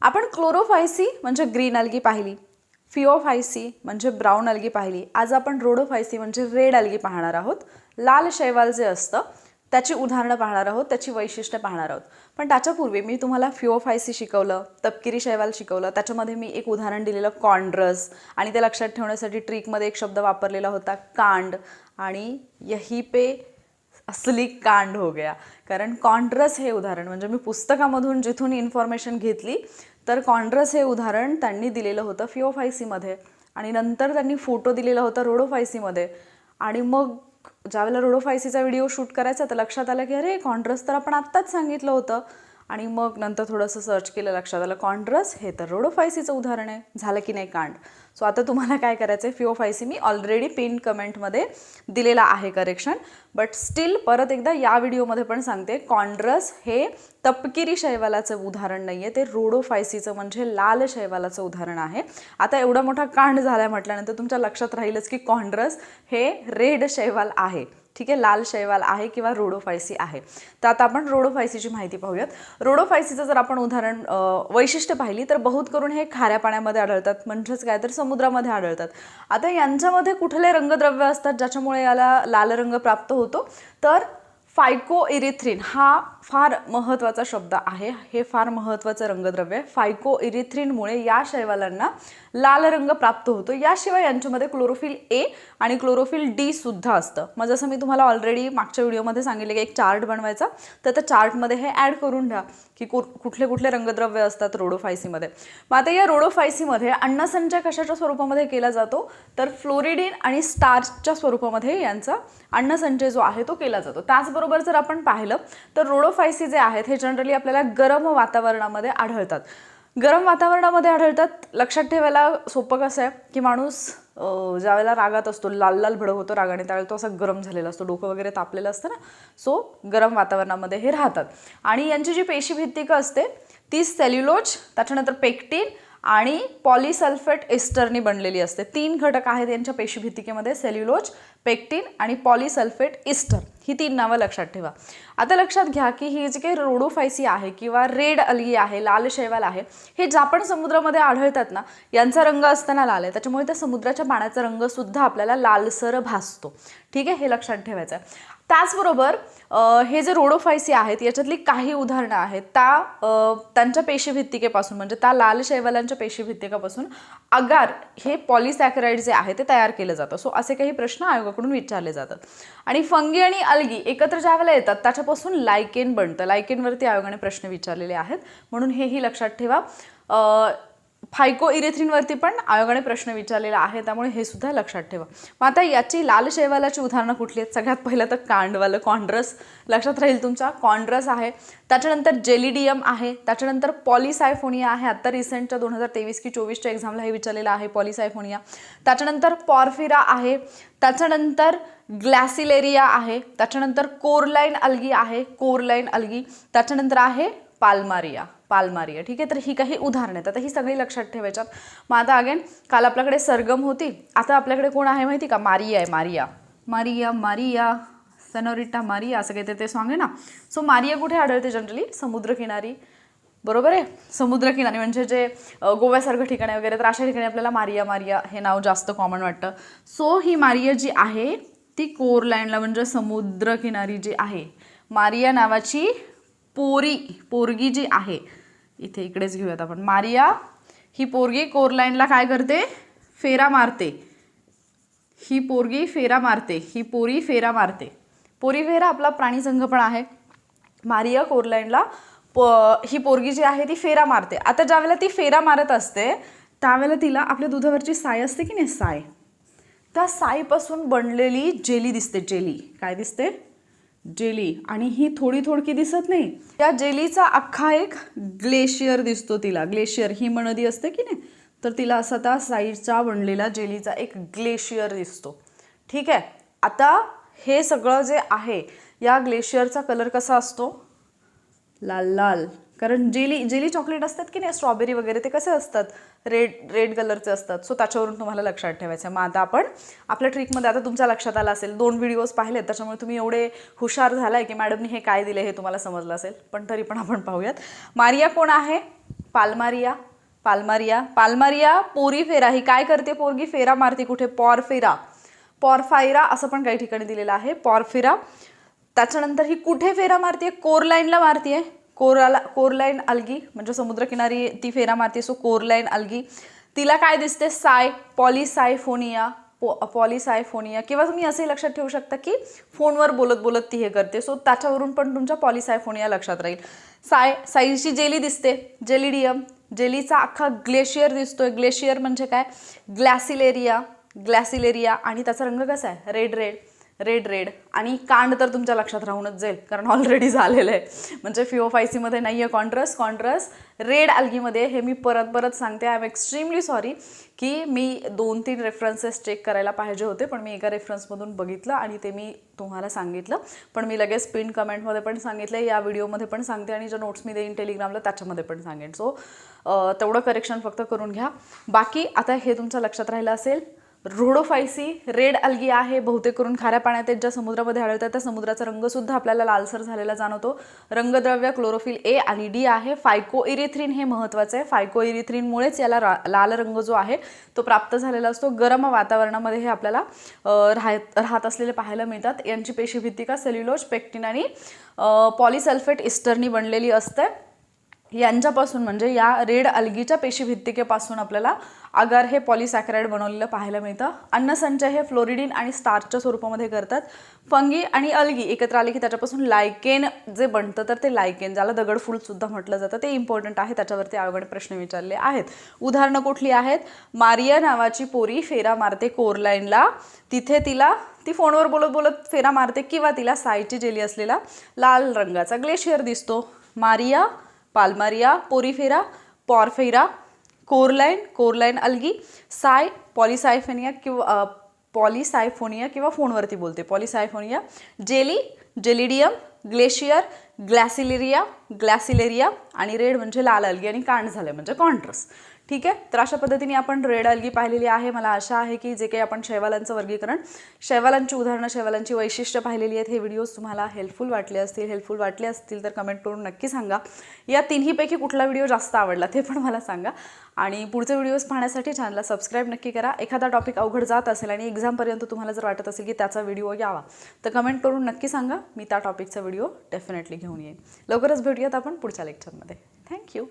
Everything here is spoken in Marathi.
आपण क्लोरोफायसी म्हणजे ग्रीन अल्गी पाहिली, फिओफायसी म्हणजे ब्राऊन अल्गी पाहिली. आज आपण रोडोफायसी म्हणजे रेड अल्गी पाहणार आहोत. लाल शैवाल जे असतं त्याची उदाहरणं पाहणार आहोत, त्याची वैशिष्ट्ये पाहणार आहोत. पण त्याच्यापूर्वी मी तुम्हाला फिओफायसी शिकवलं, तपकिरी शैवाल शिकवलं. त्याच्यामध्ये मी एक उदाहरण दिलेलं कॉन्ड्रस, आणि ते लक्षात ठेवण्यासाठी ट्रिकमध्ये एक शब्द वापरलेला होता कांड, आणि यही पे असली कांड हो गया. कारण कॉन्ड्रस हे उदाहरण म्हणजे मी पुस्तकामधून जिथून इन्फॉर्मेशन घेतली तर कॉन्ड्रस हे उदाहरण त्यांनी दिलेलं होतं फिओफायसीमध्ये, आणि नंतर त्यांनी फोटो दिलेला होता रोडोफायसीमध्ये. आणि मग ज्यावेळेला रोडोफायसीचा व्हिडिओ शूट करायचा तर लक्षात आलं की अरे कॉन्ड्रस तर आपण आत्ताच सांगितलं होतं. आणि मग नंतर थोडंसं सर्च केलं, लक्षात आलं कॉन्ड्रस हे तर रोडोफायसीचं उदाहरण आहे. झालं की नाही कांड. सो आता तुम्हाला काय करायचं आहे, फिओफायसी मी ऑलरेडी पिन कमेंटमध्ये दिलेला आहे करेक्शन, बट स्टील परत एकदा या व्हिडिओमध्ये पण सांगते, कॉन्ड्रस हे तपकिरी शैवालाचं उदाहरण नाही आहे, ते रोडोफायसीचं म्हणजे लाल शैवालाचं उदाहरण आहे. आता एवढा मोठा कांड झाला म्हटल्यानंतर तुमच्या लक्षात राहीलच की कॉन्ड्रस हे रेड शैवाल आहे, ठीक आहे, लाल शैवाल आहे किंवा रोडोफायसी आहे. तर आता आपण रोडोफायसीची माहिती पाहूयात. रोडोफायसीचं जर आपण उदाहरण वैशिष्ट्य पाहिली तर बहुत करून हे खाऱ्या पाण्यामध्ये आढळतात, म्हणजेच काय तर समुद्रामध्ये आढळतात. आता यांच्यामध्ये कुठले रंगद्रव्य असतात ज्याच्यामुळे याला लाल रंग प्राप्त होतो, तर फायकोइरिथ्रिन हा फार महत्त्वाचा शब्द आहे. हे फार महत्त्वाचं रंगद्रव्य आहे. फायकोइरिथ्रिनमुळे या शैवालांना लाल रंग प्राप्त होतो. याशिवाय यांच्यामध्ये क्लोरोफिल ए आणि क्लोरोफिल डी सुद्धा असतं. मग जसं मी तुम्हाला ऑलरेडी मागच्या व्हिडिओमध्ये सांगितले की एक चार्ट बनवायचा, तर त्या चार्टमध्ये हे ॲड करून घ्या की कुठले कुठले रंगद्रव्य असतात रोडोफायसीमध्ये. मग आता या रोडोफायसीमध्ये अन्नसंचय कशाच्या स्वरूपामध्ये केला जातो, तर फ्लोरिडिन आणि स्टार्चच्या स्वरूपामध्ये यांचा अन्नसंचय जो आहे तो केला जातो. त्याचबरोबर जर आपण पाहिलं तर रोडोफायसी जे आहेत हे जनरली आपल्याला गरम वातावरणामध्ये आढळतात. गरम वातावरणामध्ये आढळतात. लक्षात ठेवायला सोपं कसं आहे की माणूस ज्यावेळेला रागात असतो, लाल लाल भडक होतो रागाने, त्यावेळेला तो असा गरम झालेला असतो, डोकं वगैरे तापलेलं असतं ना, सो गरम वातावरणामध्ये हे राहतात. आणि यांची जी पेशीभित्तिका असते ती सेल्युलोज, त्याच्यानंतर पेक्टिन आणि पॉलिसल्फेट एस्टरनी बनलेली असते. 3 घटक आहेत यांच्या पेशीभित्तिकेमध्ये, सेल्युलोज, पेक्टिन आणि पॉलिसल्फेट एस्टर. ही 3 नावं लक्षात ठेवा. आता लक्षात घ्या की ही जी काही रोडोफायसी आहे किंवा रेड अल्गी आहे, लाल शैवाल आहे, हे ज्या पण समुद्रामध्ये आढळतात ना, यांचा रंग असताना लाल आहे, त्याच्यामुळे त्या समुद्राच्या पाण्याचा रंग सुद्धा आपल्याला लालसर भासतो. ठीक आहे, हे लक्षात ठेवायचं आहे. त्याचबरोबर हे जे रोडोफायसी आहेत याच्यातली काही उदाहरणं आहेत त्यांच्या पेशीभित्तिकेपासून म्हणजे त्या लाल शैवालांच्या पेशीभित्तिकेपासून अगार हे पॉलिसॅकराइड जे आहे ते तयार केलं जातं. सो असे काही प्रश्न आयोगाकडून विचारले जातात. आणि फंगी आणि अल्गी एकत्र ज्यावेळेला येतात त्याच्यापासून लायकेन बनतं. लायकेनवरती आयोगाने प्रश्न विचारलेले आहेत, म्हणून हेही लक्षात ठेवा. फायकोइरिथ्रिनवरती पण आयोगाने प्रश्न विचारलेला आहे, त्यामुळे हे सुद्धा लक्षात ठेवा. मग आता याची लाल शैवालाची उदाहरणं कुठली आहेत? सगळ्यात पहिलं तर कांडवालं कॉन्ड्रस लक्षात राहील तुमच्या, कॉन्ड्रस आहे. त्याच्यानंतर जेलिडियम आहे. त्याच्यानंतर पॉलिसायफोनिया आहे. आता रिसेंटच्या 2023 की 24च्या एक्झामला हे विचारलेलं आहे पॉलिसायफोनिया. त्याच्यानंतर पॉर्फिरा आहे. त्याच्यानंतर ग्लॅसिलेरिया आहे. त्याच्यानंतर कोरलाइन अल्गी आहे, कोरलाइन अल्गी. त्याच्यानंतर आहे पाल्मारिया. ठीक आहे, तर ही काही उदाहरणं आहेत. आता ही सगळी लक्षात ठेवायच्यात. मग आता अगेन काल आपल्याकडे सरगम होती, आता आपल्याकडे कोण आहे माहिती का? मारिया आहे. मारिया सनोरिटा मारिया असं काही ते सॉन्ग आहे ना. सो मारिया कुठे आढळते जनरली? समुद्रकिनारी. बरोबर आहे, समुद्रकिनारी म्हणजे जे गोव्यासारखं ठिकाणी वगैरे, तर अशा ठिकाणी आपल्याला मारिया हे नाव जास्त कॉमन वाटतं. सो ही मारिया जी आहे ती कोरलाइनला म्हणजे समुद्रकिनारी जी आहे, मारिया नावाची पोरगी जी आहे, इकडेच घेऊयात आपण. मारिया ही पोरगी कोरलाइनला काय करते? फेरा मारते. ही पोरी फेरा मारते. पोरीफेरा आपला प्राणीसंघ पण आहे. मारिया कोरलाइनला ही पोरगी जी आहे ती फेरा मारते. आता ज्यावेळेला ती फेरा मारत असते त्यावेळेला तिला आपल्या दुधावरची साय असते की नाही, साय, त्या साईपासून बनलेली जेली दिसते. जेली काय दिसते? जेली. आणि ही थोडकी दिसत नाही, त्या जेलीचा अख्खा एक ग्लेशियर दिसतो तिला. ग्लेशियर हिमनदी असते की नाही, तर तिला असा त्या साईडचा बनलेला जेलीचा एक ग्लेशियर दिसतो. ठीक आहे, आता हे सगळं जे आहे या ग्लेशियरचा कलर कसा असतो? लाल. कारण जेली चॉकलेट असतात की नाही, स्ट्रॉबेरी वगैरे, ते कसे असतात? रेड कलरचे असतात. सो त्याच्यावरून तुम्हाला लक्षात ठेवायचं. मग आता आपण आपल्या ट्रिकमध्ये, आता तुमच्या लक्षात आलं असेल, 2 व्हिडिओज पाहिले त्याच्यामुळे तुम्ही एवढे हुशार झालाय की मॅडमनी हे काय दिले हे तुम्हाला समजलं असेल, पण तरी पण आपण पाहूयात. मारिया कोण आहे? पाल्मारिया, पाल्मारिया, पाल्मारिया पोरीफेरा, ही काय करते पोरगी? फेरा मारते. कुठे? पॉरफेरा, पॉरफायरा असं पण काही ठिकाणी दिलेलं आहे, पॉरफेरा. त्याच्यानंतर ही कुठे फेरा मारते? कोरलाईनला मारते. कोरलाईन अल्गी म्हणजे समुद्रकिनारी ती फेरा मारते, सो कोरलाईन अल्गी. तिला काय दिसते? साय, पॉलिसायफोनिया, पॉलिसायफोनिया. किंवा तुम्ही असंही लक्षात ठेवू शकता की फोनवर बोलत बोलत ती हे करते, सो त्याच्यावरून पण तुमच्या पॉलिसायफोनिया लक्षात राहील. साईची जेली दिसते, जेलिडियम. जेलीचा अख्खा ग्लेशियर दिसतोय. ग्लेशियर म्हणजे काय? ग्लॅसिलेरिया, ग्लॅसिलेरिया. आणि त्याचा रंग कसा आहे? Red red, red red. आणि कांड तर तुमच्या लक्षात राहूनच जाईल कारण ऑलरेडी झालेलं आहे. म्हणजे फिओफायसीमध्ये नाही आहे कॉन्ट्रस, कॉन्ट्रस रेड अल्गीमध्ये. हे मी परत परत सांगते. आय एम एक्स्ट्रीमली सॉरी की मी 2-3 रेफरन्सेस चेक करायला पाहिजे होते, पण मी एका रेफरन्समधून बघितलं आणि ते मी तुम्हाला सांगितलं. पण मी लगेच पिन कमेंटमध्ये पण सांगितलं, या व्हिडिओमध्ये पण सांगते आणि ज्या नोट्स मी देईन टेलिग्रामला त्याच्यामध्ये पण सांगेन. सो तेवढं करेक्शन फक्त करून घ्या. बाकी आता हे तुमच्या लक्षात राहिलं असेल. रोडोफायसी रेड अल्गी आहे, बहुतेक करून खाऱ्या पाण्यात ज्या समुद्रामध्ये आढळतात त्या समुद्राचा रंगसुद्धा आपल्याला लालसर झालेला जाणवतो. रंगद्रव्य क्लोरोफिल ए आणि डी आहे. फायकोइरिथ्रिन हे महत्त्वाचं आहे. फायकोइरिथ्रिनमुळेच याला लाल रंग जो आहे तो प्राप्त झालेला असतो. गरम वातावरणामध्ये हे आपल्याला राहत असलेले पाहायला मिळतात. यांची पेशीभित्तिका सेल्युलोज, पेक्टिन आणि पॉलिसल्फेट इस्टरनी बनलेली असते. यांच्यापासून म्हणजे या रेड अल्गीच्या पेशीभित्तिकेपासून आपल्याला अगार हे पॉलिसॅकराइड बनवलेलं पाहायला मिळतं. अन्नसंचय हे फ्लोरिडिन आणि स्टार्चच्या स्वरूपामध्ये करतात. फंगी आणि अल्गी एकत्र आले की त्याच्यापासून लायकेन जे बनतं, तर ते लायकेन ज्याला दगडफूल सुद्धा म्हटलं जातं ते इम्पॉर्टंट आहे. त्याच्यावरती अवघड प्रश्न विचारले आहेत. उदाहरणं कुठली आहेत? मारिया नावाची पोरी फेरा मारते कोरलाईनला. तिथे ती फोनवर बोलत बोलत फेरा मारते किंवा तिला सायची जेली असलेला लाल रंगाचा ग्लेशियर दिसतो. मारिया, पाल्मारिया, पोरीफेरा, पॉरफेरा, कोरलाईन अल्गी, साय, पॉलिसायफोनिया किंवा फोनवरती बोलते पॉलिसायफोनिया, जेली, जेलिडियम, ग्लेशियर, ग्लॅसिलेरिया आणि रेड म्हणजे लाल अल्गी आणि कांड झाले म्हणजे कॉन्ट्रस. ठीक आहे. तर अशा पद्धतीने आपण रेड अल्गी पाहिलेली आहे. मला आशा आहे की जे काही आपण शैवालांचं वर्गीकरण, शैवालांची उदाहरणं, शैवालांची वैशिष्ट्य पाहिलेली आहेत, हे व्हिडिओज तुम्हाला हेल्पफुल वाटले असतील तर कमेंट करून नक्की सांगा. या तिन्हीपैकी कुठला व्हिडिओ जास्त आवडला ते पण मला सांगा. आणि पुढचे व्हिडिओज पाहण्यासाठी चॅनलला सबस्क्राईब नक्की करा. एखादा टॉपिक अवघड जात असेल आणि एक्झामपर्यंत तुम्हाला जर वाटत असेल की त्याचा व्हिडिओ यावा तर कमेंट करून नक्की सांगा. मी त्या टॉपिकचा व्हिडिओ डेफिनेटली घेऊन येईन. लवकरच भेटूयात आपण पुढच्या लेक्चरमध्ये. थँक्यू.